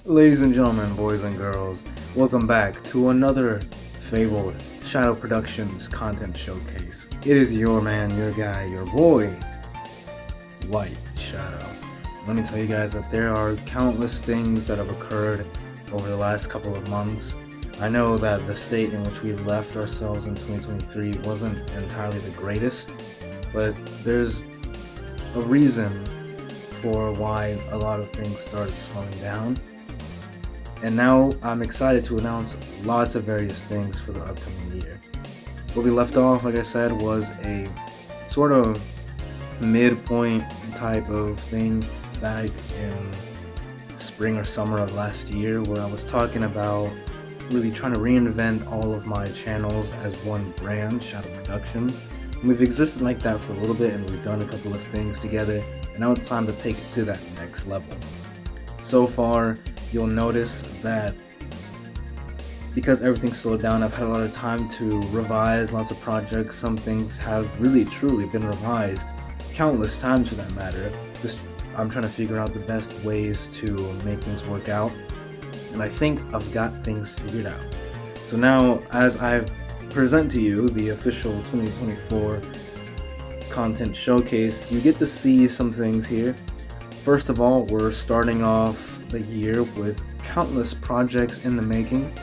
Ladies and gentlemen, boys and girls, welcome back to another fabled Shadow Productions content showcase. It is your man, your guy, your boy, WhiteShadow. Let me tell you guys that there are countless things that have occurred over the last couple of months. I know that the state in which we left ourselves in 2023 wasn't entirely the greatest, but there's a reason for why a lot of things started slowing down. And now I'm excited to announce lots of various things for the upcoming year. Where we left off, like I said, was a sort of midpoint type of thing back in spring or summer of last year, where I was talking about really trying to reinvent all of my channels as one brand, Shadow Productions. And we've existed like that for a little bit, and we've done a couple of things together, and now it's time to take it to that next level. So far, you'll notice that because everything slowed down, I've had a lot of time to revise lots of projects. Some things have really truly been revised countless times for that matter. I'm trying to figure out the best ways to make things work out, and I think I've got things figured out. So now, as I present to you the official 2024 content showcase, you get to see some things here. First of all, we're starting off the year with countless projects in the making,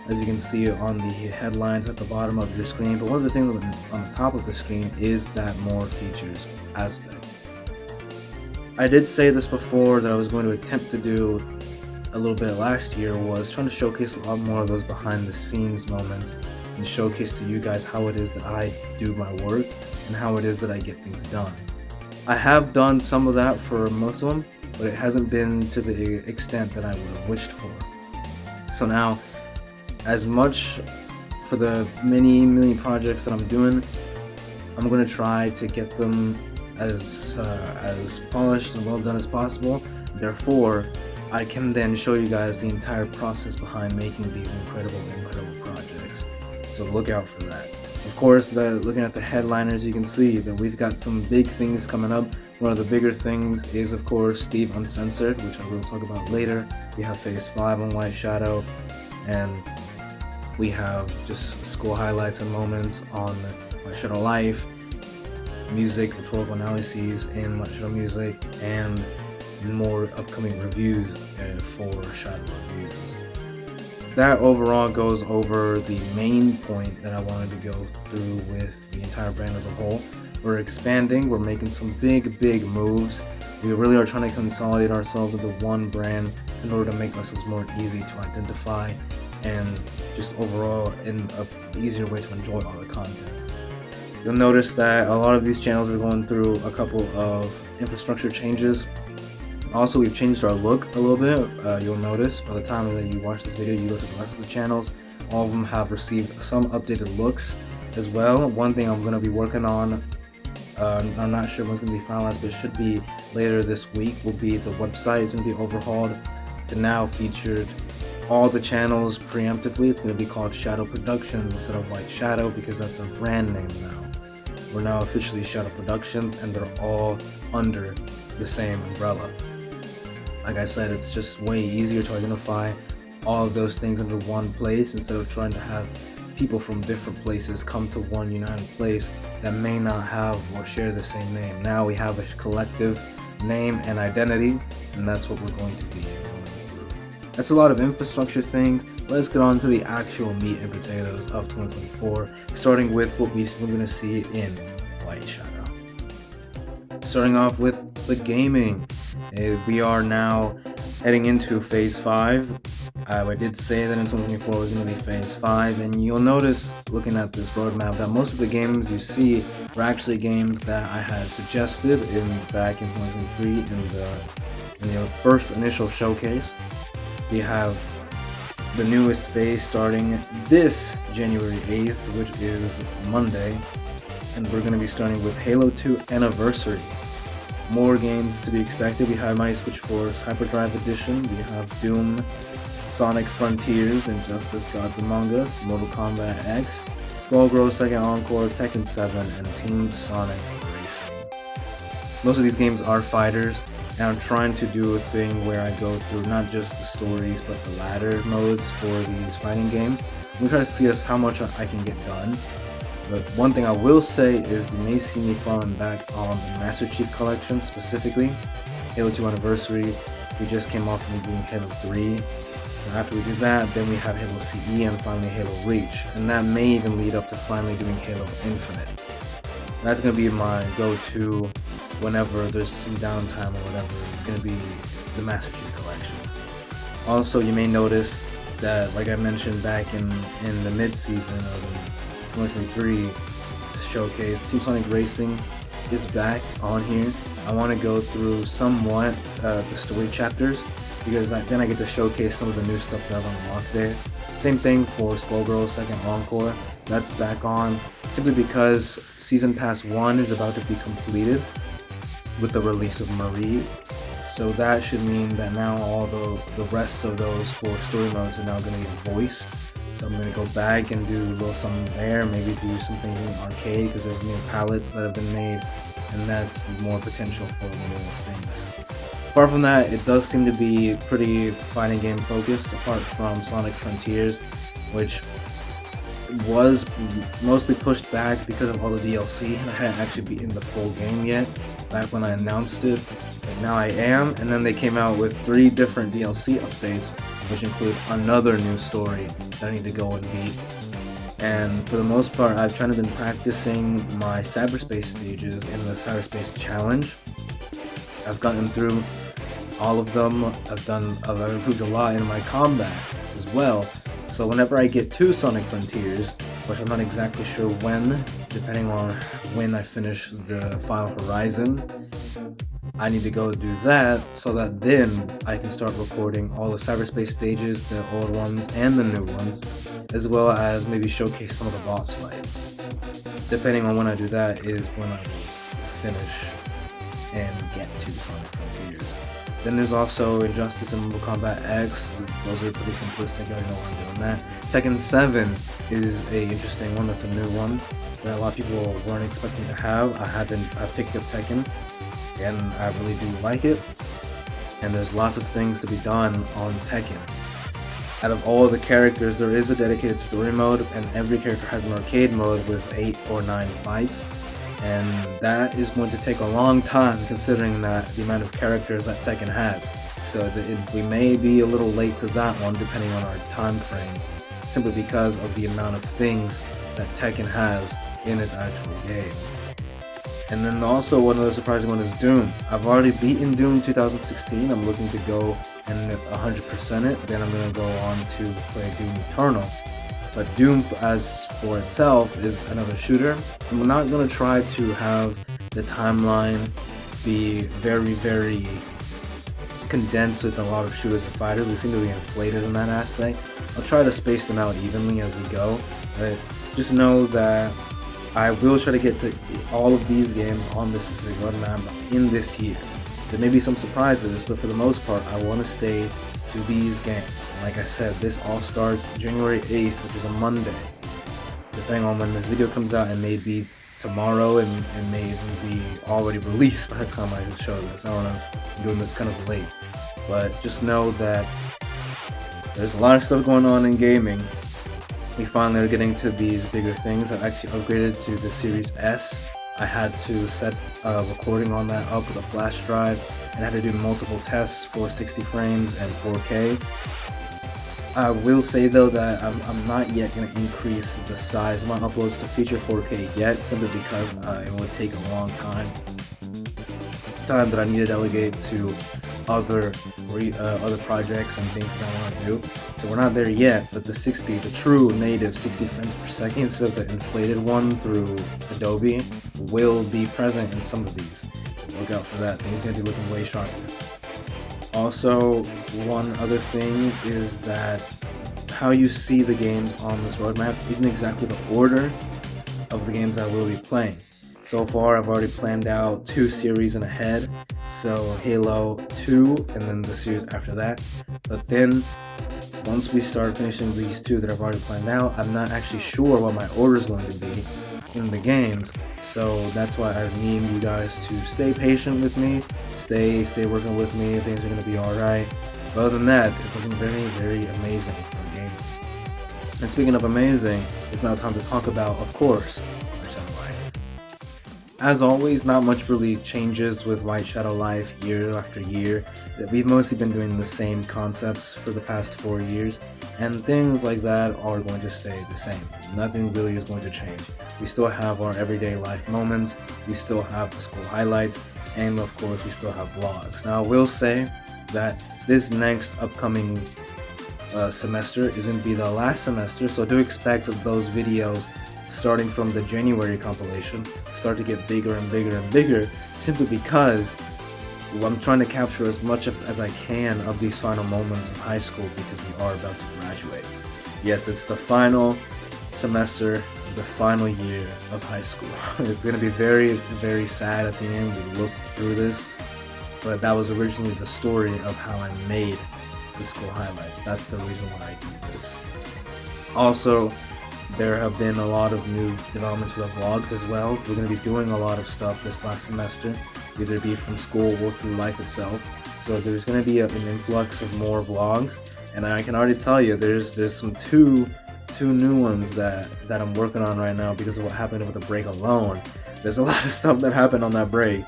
as you can see on the headlines at the bottom of your screen. But one of the things on the top of the screen is that more features aspect. I did say this before that I was going to attempt to do a little bit last year, was trying to showcase a lot more of those behind the scenes moments and showcase to you guys how it is that I do my work and how it is that I get things done. I have done some of that for most of them, but it hasn't been to the extent that I would have wished for. So now, as much for the many million projects that I'm doing, I'm going to try to get them as polished and well done as possible. Therefore, I can then show you guys the entire process behind making these incredible projects. So look out for that. Of course, looking at the headliners, you can see that we've got some big things coming up. One of the bigger things is, of course, Steve Uncensored, which I will talk about later. We have Phase 5 on WhiteShadow, and we have just school highlights and moments on WhiteShadow Life, music, rhetorical analyses in WhiteShadow Music, and more upcoming reviews for Shadow Reviews. That overall goes over the main point that I wanted to go through with the entire brand as a whole. We're expanding, we're making some big moves. We really are trying to consolidate ourselves into one brand in order to make ourselves more easy to identify and just overall in an easier way to enjoy all the content. You'll notice that a lot of these channels are going through a couple of infrastructure changes. Also, we've changed our look a little bit. You'll notice by the time that you watch this video, you go to the rest of the channels, all of them have received some updated looks as well. One thing I'm going to be working on, I'm not sure when it's going to be finalized, but it should be later this week, will be the website is going to be overhauled to now feature all the channels preemptively. It's going to be called Shadow Productions instead of WhiteShadow, because that's their brand name now. We're now officially Shadow Productions, and they're all under the same umbrella. Like I said, it's just way easier to identify all of those things under one place instead of trying to have people from different places come to one united place that may not have or share the same name. Now we have a collective name and identity, and that's what we're going to be going through. That's a lot of infrastructure things. Let's get on to the actual meat and potatoes of 2024, starting with what we're going to see in WhiteShadow. Starting off with the gaming. We are now heading into Phase 5. I did say that in 2024 was going to be Phase 5, and you'll notice, looking at this roadmap, that most of the games you see were actually games that I had suggested back in 2023 in the first initial showcase. We have the newest phase starting this January 8th, which is Monday, and we're going to be starting with Halo 2 Anniversary. More games to be expected. We have Mighty Switch Force Hyperdrive Edition, we have Doom, Sonic Frontiers, Injustice Gods Among Us, Mortal Kombat X, Skullgirls Second Encore, Tekken 7, and Team Sonic Racing. Most of these games are fighters, and I'm trying to do a thing where I go through not just the stories but the ladder modes for these fighting games. I'm gonna try to see how much I can get done. But one thing I will say is you may see me falling back on the Master Chief Collection, specifically Halo 2 Anniversary. We just came off of doing Halo 3. So after we do that, then we have Halo CE and finally Halo Reach. And that may even lead up to finally doing Halo Infinite. That's going to be my go-to whenever there's some downtime or whatever. It's going to be the Master Chief Collection. Also, you may notice that, like I mentioned back in the mid-season of 2023 showcase, Team Sonic Racing is back on here. I want to go through somewhat the story chapters, because then I get to showcase some of the new stuff that I've unlocked there. Same thing for Skullgirl's second encore. That's back on simply because Season Pass 1 is about to be completed with the release of Marie. So that should mean that now all the rest of those 4 story modes are now going to get voiced. So I'm going to go back and do a little something there, maybe do something in arcade because there's new palettes that have been made, and that's more potential for more things. Apart from that, it does seem to be pretty fighting game focused, apart from Sonic Frontiers, which was mostly pushed back because of all the DLC. I hadn't actually beaten the full game yet back when I announced it, but now I am. And then they came out with 3 different DLC updates, which include another new story that I need to go and beat. And for the most part, I've kind of been practicing my cyberspace stages in the cyberspace challenge. I've gotten through all of them. I've improved a lot in my combat as well. So whenever I get to Sonic Frontiers, which I'm not exactly sure when, depending on when I finish the Final Horizon, I need to go do that so that then I can start recording all the cyberspace stages, the old ones and the new ones, as well as maybe showcase some of the boss fights. Depending on when I do that is when I will finish and get to Sonic Frontiers. Then there's also Injustice and Mortal Kombat X. Those are pretty simplistic, I already know why I'm doing that. Tekken 7 is a interesting one, that's a new one that a lot of people weren't expecting to have. I picked up Tekken and I really do like it. And there's lots of things to be done on Tekken. Out of all the characters, there is a dedicated story mode, and every character has an arcade mode with 8 or 9 fights. And that is going to take a long time considering that the amount of characters that Tekken has. So we may be a little late to that one depending on our time frame, simply because of the amount of things that Tekken has in its actual game. And then also one other surprising one is Doom. I've already beaten Doom 2016. I'm looking to go and 100% it. Then I'm going to go on to play Doom Eternal. But Doom as for itself is another shooter. I'm not going to try to have the timeline be very, very condensed with a lot of shooters and fighters. We seem to be inflated in that aspect. I'll try to space them out evenly as we go. But just know that I will try to get to all of these games on this specific roadmap in this year. There may be some surprises, but for the most part, I want to stay to these games. And like I said, this all starts January 8th, which is a Monday. Depending on when this video comes out, it may be tomorrow and it may even be already released by the time I show this. I don't know, I'm doing this kind of late. But just know that there's a lot of stuff going on in gaming. We finally are getting to these bigger things. I've actually upgraded to the Series S. I had to set recording on that up with a flash drive and had to do multiple tests for 60 frames and 4K. I will say though that I'm not yet going to increase the size of my uploads to feature 4K yet, simply because it would take a long time that I need to delegate to other projects and things that I want to do. So we're not there yet, but the true native 60 frames per second instead of the inflated one through Adobe will be present in some of these. So look out for that. Things are going to be looking way sharper. Also, one other thing is that how you see the games on this roadmap isn't exactly the order of the games I will be playing. So far, I've already planned out 2 series and ahead, so Halo 2 and then the series after that. But then, once we start finishing these 2 that I've already planned out, I'm not actually sure what my order is going to be. in the games. So that's why I need you guys to stay patient with me, stay working with me. Things are gonna be alright. But other than that, it's looking very, very amazing for the game. And speaking of amazing, it's now time to talk about, of course, WhiteShadow Life. As always, not much really changes with WhiteShadow Life year after year. We've mostly been doing the same concepts for the past 4 years, and things like that are going to stay the same. Nothing really is going to change. We still have our everyday life moments, we still have the school highlights, and of course we still have vlogs. Now I will say that this next upcoming semester is going to be the last semester, so do expect those videos starting from the January compilation start to get bigger and bigger and bigger, simply because I'm trying to capture as much as I can of these final moments of high school, because we are about to graduate. Yes, it's the final semester, the final year of high school. It's going to be very, very sad at the end. We look through this, but that was originally the story of how I made the school highlights. That's the reason why I did this. Also, there have been a lot of new developments for the vlogs as well. We're going to be doing a lot of stuff this last semester, either it be from school or through life itself. So there's going to be an influx of more vlogs, and I can already tell you there's some two new ones that I'm working on right now because of what happened with the break alone. There's a lot of stuff that happened on that break,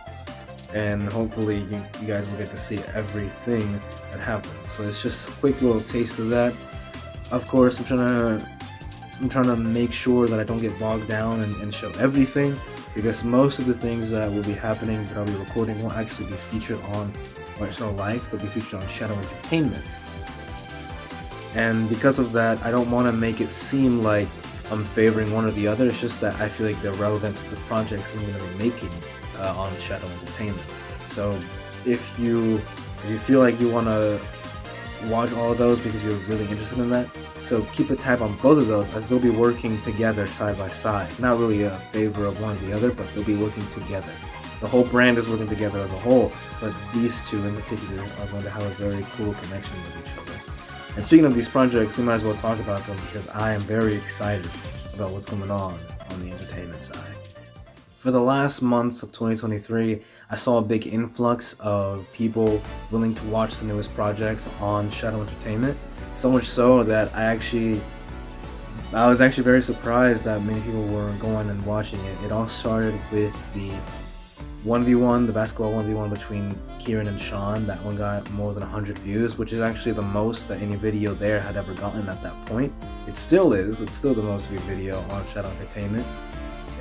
and hopefully you guys will get to see everything that happened. So it's just a quick little taste of that. Of course, I'm trying to make sure that I don't get bogged down and show everything, because most of the things that will be happening that I'll be recording won't actually be featured on WhiteShadow Life. They'll be featured on Shadow Entertainment. And because of that, I don't want to make it seem like I'm favoring one or the other. It's just that I feel like they're relevant to the projects I'm going to be making on Shadow Entertainment. So if you feel like you want to watch all of those because you're really interested in that, so keep a tab on both of those, as they'll be working together side by side. Not really a favor of one or the other, but they'll be working together. The whole brand is working together as a whole, but these two in particular are going to have a very cool connection with each other. And speaking of these projects, we might as well talk about them, because I am very excited about what's going on the entertainment side. For the last months of 2023, I saw a big influx of people willing to watch the newest projects on Shadow Entertainment. So much so that I was actually very surprised that many people were going and watching it. It all started with the 1v1, the basketball 1v1 between Kieran and Sean. That one got more than 100 views, which is actually the most that any video there had ever gotten at that point. It still is. It's still the most viewed video on Shadow Entertainment.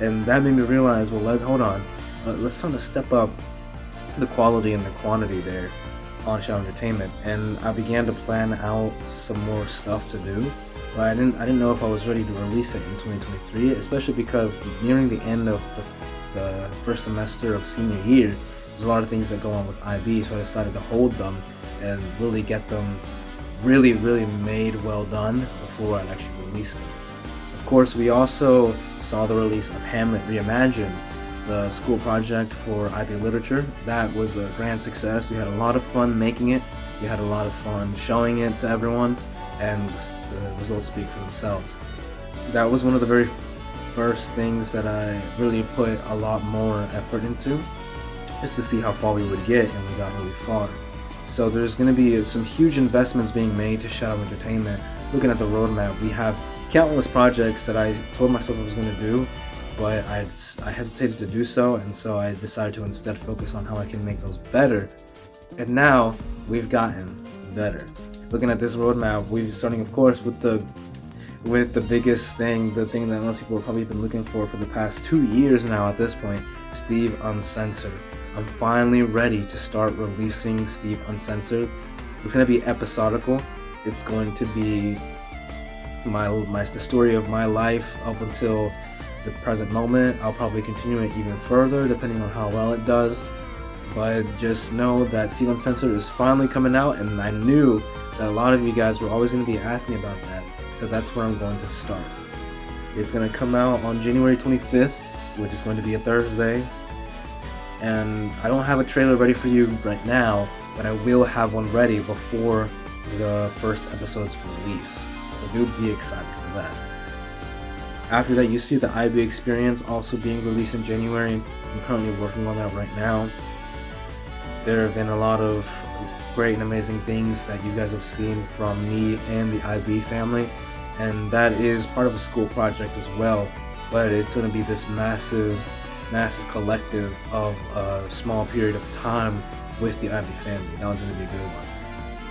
And that made me realize, well, hold on. Let's try to step up the quality and the quantity there on Shadow Entertainment, and I began to plan out some more stuff to do, but I didn't know if I was ready to release it in 2023, especially because nearing the end of the first semester of senior year, there's a lot of things that go on with IB, so I decided to hold them and really get them really made well done before I actually release them. Of course, we also saw the release of Hamlet Reimagined, the school project for IB Literature. That was a grand success. We had a lot of fun making it. We had a lot of fun showing it to everyone, and the results speak for themselves. That was one of the very first things that I really put a lot more effort into, just to see how far we would get, and we got really far. So there's going to be some huge investments being made to Shadow Entertainment. Looking at the roadmap, we have countless projects that I told myself I was going to do, but I hesitated to do so, and so I decided to instead focus on how I can make those better. And now we've gotten better. Looking at this roadmap, we're starting, of course, with the biggest thing, the thing that most people have probably been looking for the past 2 years now at this point, Steve Uncensored. I'm finally ready to start releasing Steve Uncensored. It's going to be episodical. It's going to be the story of my life up until the present moment. I'll probably continue it even further depending on how well it does, but just know that Steve Uncensored is finally coming out, and I knew that a lot of you guys were always going to be asking about that, so that's where I'm going to start. It's going to come out on January 25th, which is going to be a Thursday, and I don't have a trailer ready for you right now, but I will have one ready before the first episode's release, so do be excited for that. After that, you see the IB Experience also being released in January. I'm currently working on that right now. There have been a lot of great and amazing things that you guys have seen from me and the IB family, and that is part of a school project as well, but it's going to be this massive collective of a small period of time with the IB family. That one's going to be a good one.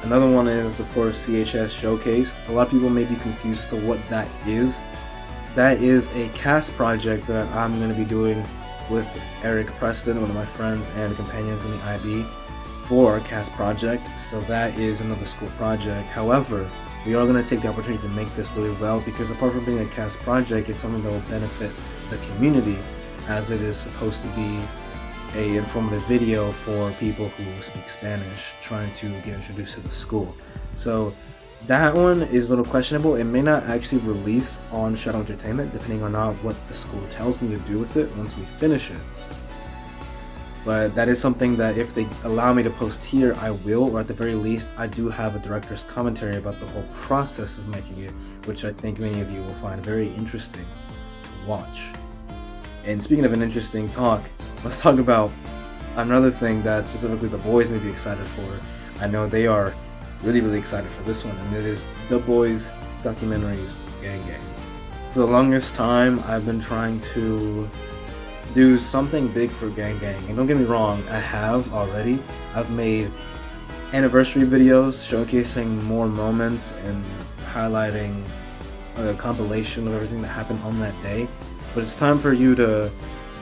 Another one is, of course, CHS Showcase. A lot of people may be confused as to what that is. That is a cast project that I'm going to be doing with Eric Preston, one of my friends and companions in the IB, for a cast project. So that is another school project. However, we are going to take the opportunity to make this really well, because apart from being a cast project, it's something that will benefit the community, as it is supposed to be a informative video for people who speak Spanish trying to get introduced to the school. So that one is a little questionable. It may not actually release on Shadow Entertainment, depending on what the school tells me to do with it once we finish it. But that is something that if they allow me to post here, I will, or at the very least, I do have a director's commentary about the whole process of making it, which I think many of you will find very interesting to watch. And speaking of an interesting talk, let's talk about another thing that specifically the boys may be excited for. I know they are really excited for this one, and it is The Boys Documentaries Gang Gang. For the longest time, I've been trying to do something big for Gang Gang, and don't get me wrong, I have already. I've made anniversary videos showcasing more moments and highlighting a compilation of everything that happened on that day, but it's time for you to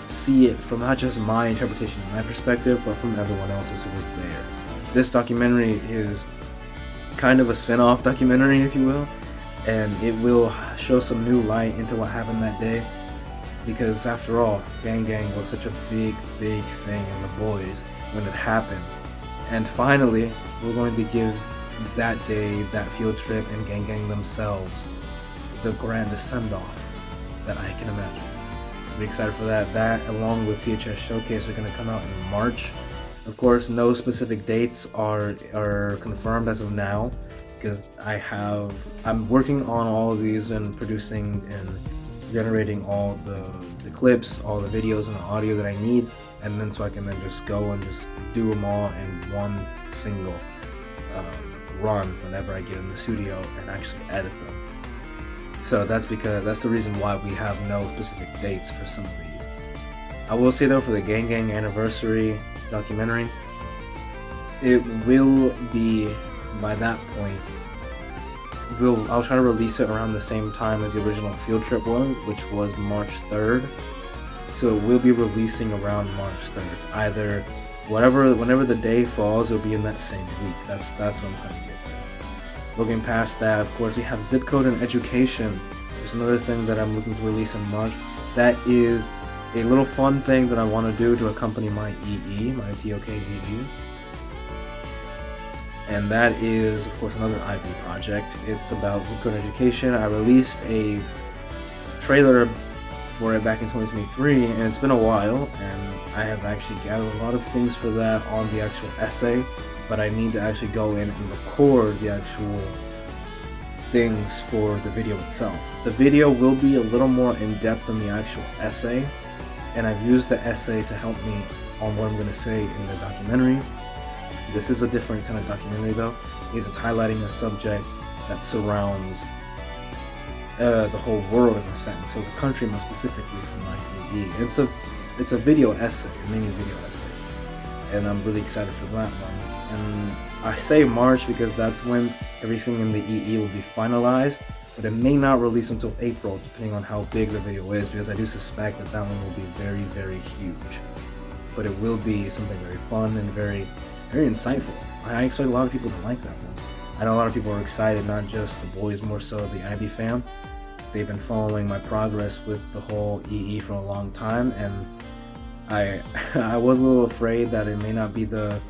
see it from not just my interpretation and my perspective, but from everyone else's who was there. This documentary is kind of a spin-off documentary, if you will, and it will show some new light into what happened that day, because after all, Gang Gang was such a big thing in The Boys when it happened. And finally, we're going to give that day, that field trip, and Gang Gang themselves the grandest send-off that I can imagine. So be excited for that. That, along with CHS Showcase, are going to come out in March. Of course, no specific dates are confirmed as of now, because I'm working on all of these and producing and generating all the clips, all the videos and the audio that I need, and then so I can then just go and just do them all in one single run whenever I get in the studio and actually edit them. So that's the reason why we have no specific dates for some of these. I will say though, for the Gang Gang anniversary documentary, it will be, by that point, I'll try to release it around the same time as the original field trip was, which was March 3rd. So it will be releasing around March 3rd. Either whenever the day falls, it'll be in that same week. That's what I'm trying to get to. Looking past that, of course, we have Zip Code and Education. There's another thing that I'm looking to release in March. That is a little fun thing that I want to do to accompany my EE, my TOK EE. And that is, of course, another IB project. It's about Zip Code Education. I released a trailer for it back in 2023, and it's been a while, and I have actually gathered a lot of things for that on the actual essay, but I need to actually go in and record the actual things for the video itself. The video will be a little more in-depth than the actual essay, and I've used the essay to help me on what I'm going to say in the documentary. This is a different kind of documentary though, because it's highlighting a subject that surrounds the whole world in a sense, so the country more specifically from my EE. It's a video essay, a mini video essay, and I'm really excited for that one. And I say March because that's when everything in the EE will be finalized, but it may not release until April, depending on how big the video is, because I do suspect that one will be very huge. But it will be something very fun and very insightful. I expect a lot of people to like that one. I know a lot of people are excited, not just the boys, more so the IB fam. They've been following my progress with the whole EE for a long time, and I was a little afraid that it may not be the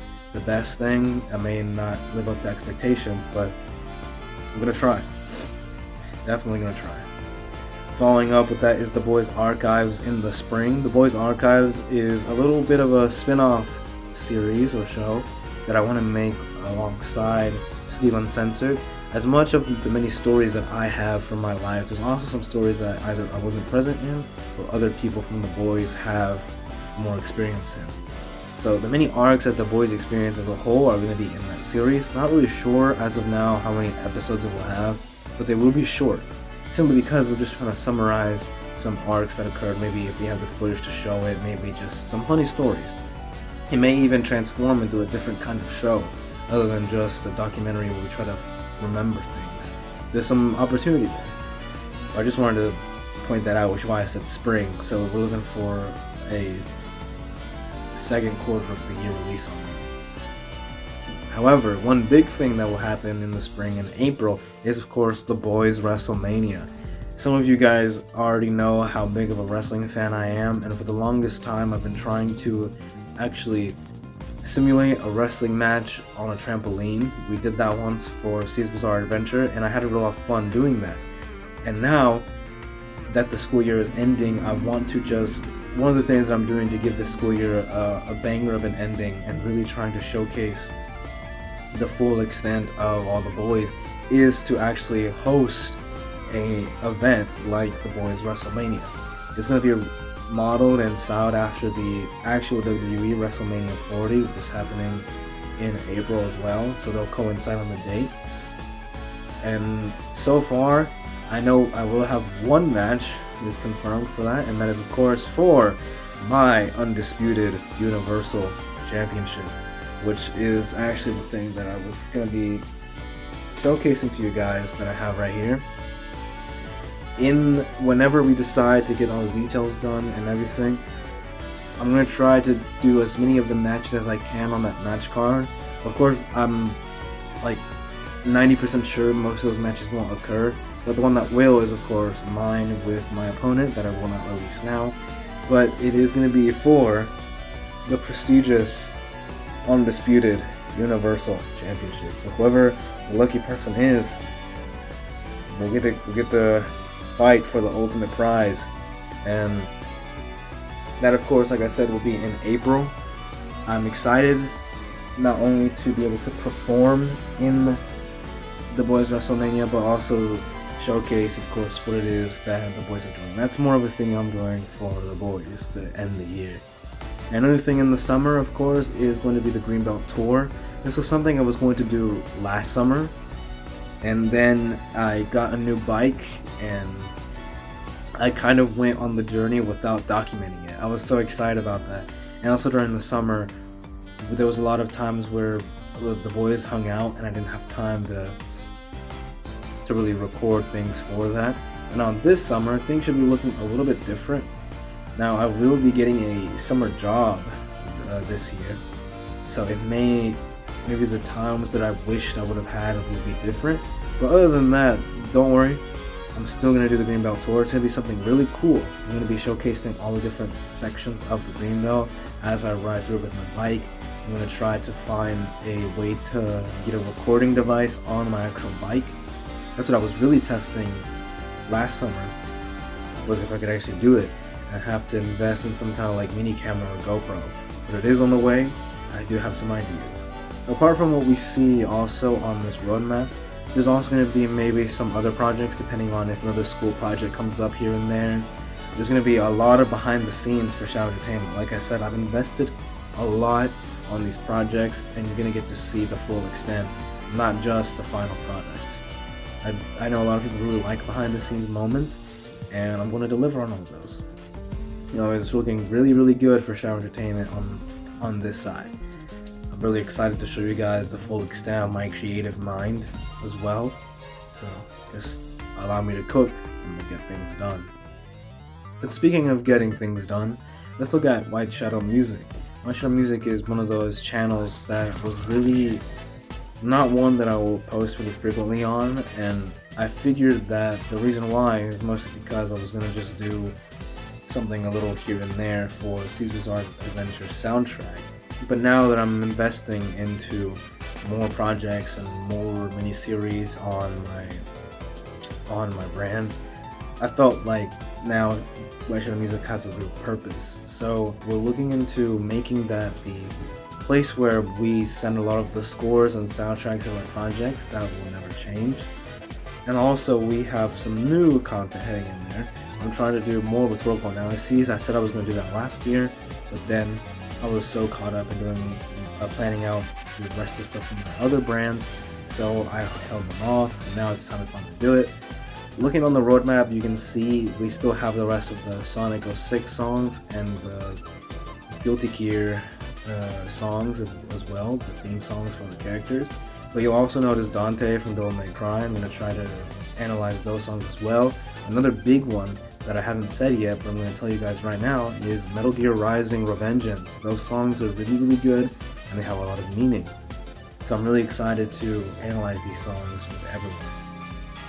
best thing. I may not live up to expectations, but I'm gonna try. Definitely gonna try. Following up with that is The Boys Archives in the spring. The Boys Archives is a little bit of a spin-off series or show that I want to make alongside Steve Uncensored. As much of the many stories that I have from my life, there's also some stories that either I wasn't present in or other people from the boys have more experience in. So the many arcs that the boys experience as a whole are going to be in that series. Not really sure as of now how many episodes it will have, but they will be short. Simply because we're just trying to summarize some arcs that occurred. Maybe if we have the footage to show it, maybe just some funny stories. It may even transform into a different kind of show, other than just a documentary where we try to remember things. There's some opportunity there. I just wanted to point that out, which is why I said spring. So we're looking for a second quarter of the year release on that. However, one big thing that will happen in the spring and April is, of course, the boys' WrestleMania. Some of you guys already know how big of a wrestling fan I am, and for the longest time I've been trying to actually simulate a wrestling match on a trampoline. We did that once for Steve's Bizarre Adventure, and I had a lot of fun doing that. And now that the school year is ending, I want to just, one of the things that I'm doing to give this school year a banger of an ending and really trying to showcase the full extent of all the boys is to actually host a event like the boys WrestleMania. It's going to be modeled and styled after the actual WWE WrestleMania 40, which is happening in April as well, so they'll coincide on the date. And so far, I know I will have one match is confirmed for that, and that is of course for my undisputed Universal Championship, which is actually the thing that I was going to be showcasing to you guys that I have right here. Whenever we decide to get all the details done and everything, I'm going to try to do as many of the matches as I can on that match card. Of course, I'm like 90% sure most of those matches won't occur, but the one that will is of course mine with my opponent that I will not release now. But it is going to be for the prestigious, undisputed Universal Championship. So whoever the lucky person is, we'll get the fight for the ultimate prize, and that of course, like I said, will be in April. I'm excited not only to be able to perform in the boys WrestleMania, but also showcase, of course, what it is that the boys are doing. That's more of a thing I'm doing for the boys to end the year. Another thing in the summer, of course, is going to be the Greenbelt Tour. This was something I was going to do last summer, and then I got a new bike and I kind of went on the journey without documenting it. I was so excited about that. And also during the summer, there was a lot of times where the boys hung out and I didn't have time to really record things for that. And on this summer, things should be looking a little bit different. Now I will be getting a summer job this year, so maybe the times that I wished I would have had will be different. But other than that, don't worry. I'm still going to do the Greenbelt Tour. It's going to be something really cool. I'm going to be showcasing all the different sections of the Greenbelt as I ride through it with my bike. I'm going to try to find a way to get a recording device on my actual bike. That's what I was really testing last summer, was if I could actually do it. I have to invest in some kind of like mini camera or GoPro. But it is on the way. I do have some ideas. Apart from what we see also on this roadmap, there's also going to be maybe some other projects depending on if another school project comes up here and there. There's going to be a lot of behind the scenes for Shadow Entertainment. Like I said, I've invested a lot on these projects, and you're going to get to see the full extent, not just the final product. I know a lot of people really like behind the scenes moments, and I'm going to deliver on all of those. You know, it's looking really, really good for Shadow Entertainment on this side. I'm really excited to show you guys the full extent of my creative mind as well. So just allow me to cook and we'll get things done. But speaking of getting things done, let's look at WhiteShadow Music. WhiteShadow Music is one of those channels that was really not one that I will post really frequently on, and I figured that the reason why is mostly because I was going to just do something a little here and there for Steve's Bizarre Adventure soundtrack. But now that I'm investing into more projects and more mini-series on my brand, I felt like now WhiteShadow Music has a real purpose. So we're looking into making that the place where we send a lot of the scores and soundtracks of our projects. That will never change. And also we have some new content heading in there. I'm trying to do more rhetorical analyses. I said I was going to do that last year, but then I was so caught up in doing planning out the rest of the stuff from my other brands, so I held them off, and now it's time to finally do it. Looking on the roadmap, you can see we still have the rest of the Sonic 06 songs and the Guilty Gear songs as well, the theme songs for the characters. But you'll also notice Dante from Devil May Cry. I'm going to try to analyze those songs as well. Another big one that I haven't said yet, but I'm going to tell you guys right now, is Metal Gear Rising Revengeance. Those songs are really, really good, and they have a lot of meaning. So I'm really excited to analyze these songs with everyone.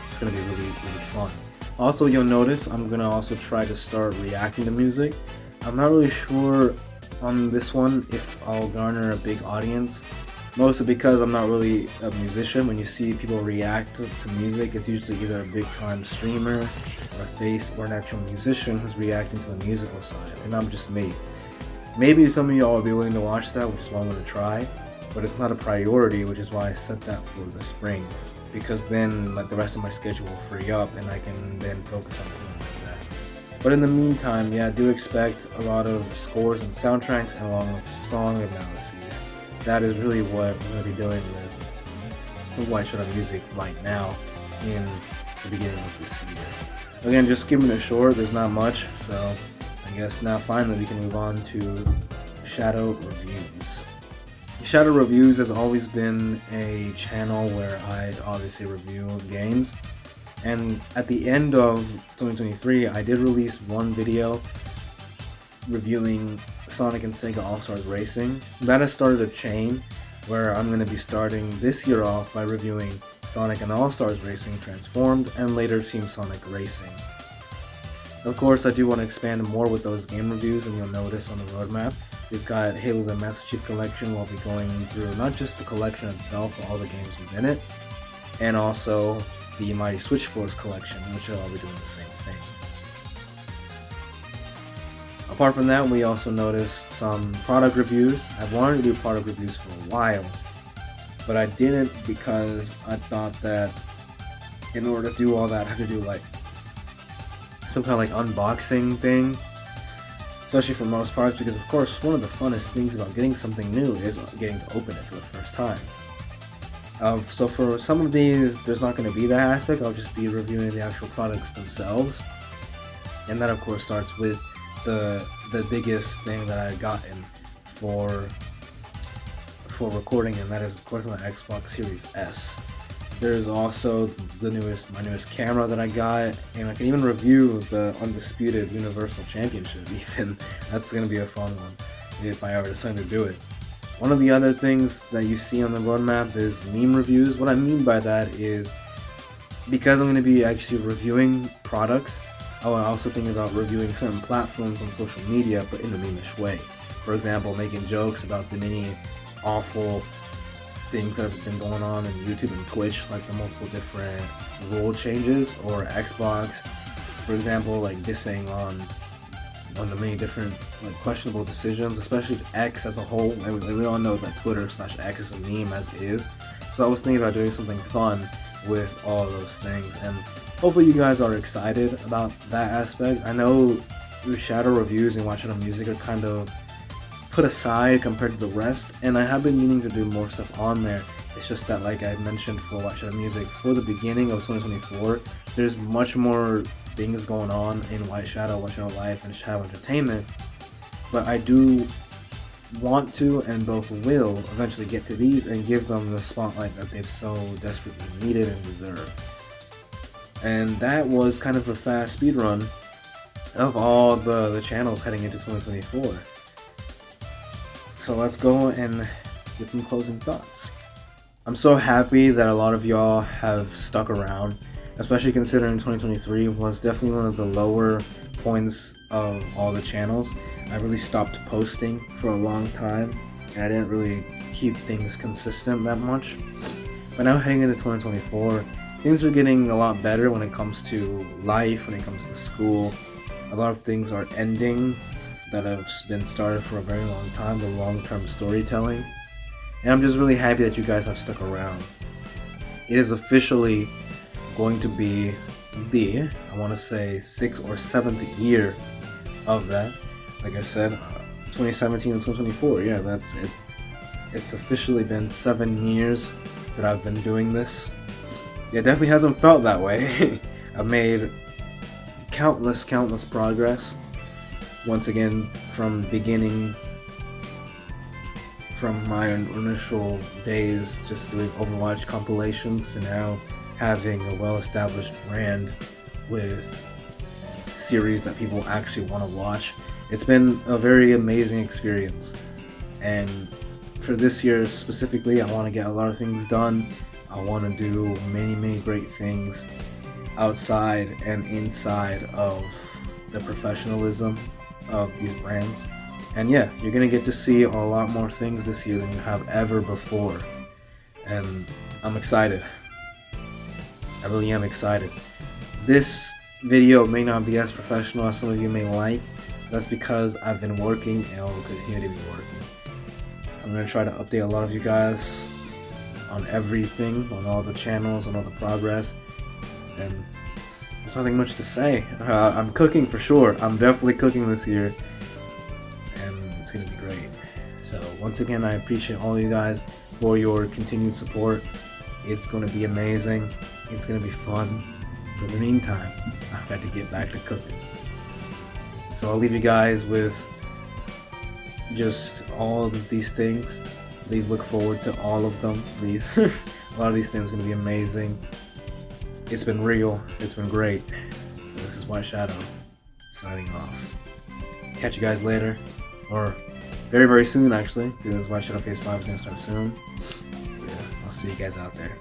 It's going to be really, really fun. Also, you'll notice I'm going to also try to start reacting to music. I'm not really sure on this one if I'll garner a big audience, mostly because I'm not really a musician. When you see people react to music, it's usually either a big time streamer or a face or an actual musician who's reacting to the musical side, and I'm just me. Maybe some of y'all will be willing to watch that, which is why I'm going to try, but it's not a priority, which is why I set that for the spring, because then the rest of my schedule will free up and I can then focus on something like that. But in the meantime, yeah, do expect a lot of scores and soundtracks and along with song analyses. That is really what I'm going to be doing with WhiteShadow music right now in the beginning of this year. Again, just keeping it short, there's not much, so I guess now finally we can move on to Shadow Reviews. Shadow Reviews has always been a channel where I obviously review games, and at the end of 2023 I did release one video reviewing Sonic and Sega All-Stars Racing. That has started a chain where I'm going to be starting this year off by reviewing Sonic and All-Stars Racing Transformed and later Team Sonic Racing. Of course, I do want to expand more with those game reviews, and you'll notice on the roadmap we've got Halo the Master Chief Collection. We'll be going through not just the collection itself, but all the games within it, and also the Mighty Switch Force Collection, which I'll be doing the same thing. Apart from that, we also noticed some product reviews. I've wanted to do product reviews for a while, but I didn't because I thought that in order to do all that, I had to do like some kind of like unboxing thing, especially for most parts, because of course one of the funnest things about getting something new is getting to open it for the first time. So for some of these, there's not going to be that aspect. I'll just be reviewing the actual products themselves, and that of course starts with the biggest thing that I've gotten for recording, and that is of course my Xbox Series S. There's also my newest camera that I got, and I can even review the Undisputed Universal Championship even. That's going to be a fun one if I ever decide to do it. One of the other things that you see on the roadmap is meme reviews. What I mean by that is, because I'm going to be actually reviewing products, I will also think about reviewing certain platforms on social media, but in a meme-ish way. For example, making jokes about the many awful things that have been going on in YouTube and Twitch, like the multiple different rule changes, or Xbox, for example, like dissing on the many different like questionable decisions, especially X as a whole. And we all know that Twitter/X is a meme as is. So I was thinking about doing something fun with all of those things, and hopefully you guys are excited about that aspect. I know Shadow Reviews and WhiteShadow Music are kind of put aside compared to the rest, and I have been meaning to do more stuff on there. It's just that, like I mentioned for WhiteShadow Music, for the beginning of 2024, there's much more things going on in WhiteShadow Life, and Shadow Entertainment, but I do want to and both will eventually get to these and give them the spotlight that they've so desperately needed and deserve. And that was kind of a fast speed run of all the channels heading into 2024. So let's go and get some closing thoughts. I'm so happy that a lot of y'all have stuck around, especially considering 2023 was definitely one of the lower points of all the channels. I really stopped posting for a long time, and I didn't really keep things consistent that much. But now heading into 2024, things are getting a lot better when it comes to life, when it comes to school. A lot of things are ending that have been started for a very long time, the long-term storytelling. And I'm just really happy that you guys have stuck around. It is officially going to be I want to say 6th or 7th year of that. Like I said, 2017 and 2024. Yeah, it's officially been 7 years that I've been doing this. It definitely hasn't felt that way. I've made countless progress. Once again, from beginning, from my initial days just doing Overwatch compilations to now having a well-established brand with series that people actually want to watch. It's been a very amazing experience, and for this year specifically, I want to get a lot of things done. I want to do many great things outside and inside of the professionalism of these brands. And yeah, you're gonna get to see a lot more things this year than you have ever before, and I'm excited. I really am excited. This video may not be as professional as some of you may like. That's because I've been working and I'll continue to be working. I'm going to try to update a lot of you guys on everything, on all the channels, on all the progress. And there's nothing much to say. I'm cooking for sure. I'm definitely cooking this year. And it's going to be great. So once again, I appreciate all of you guys for your continued support. It's going to be amazing. It's going to be fun. For the meantime, I've got to get back to cooking. So I'll leave you guys with just all of these things. Please look forward to all of them, please. A lot of these things are going to be amazing. It's been real. It's been great. This is WhiteShadow signing off. Catch you guys later. Or very soon, actually, because WhiteShadow Phase 5 is going to start soon. Yeah, I'll see you guys out there.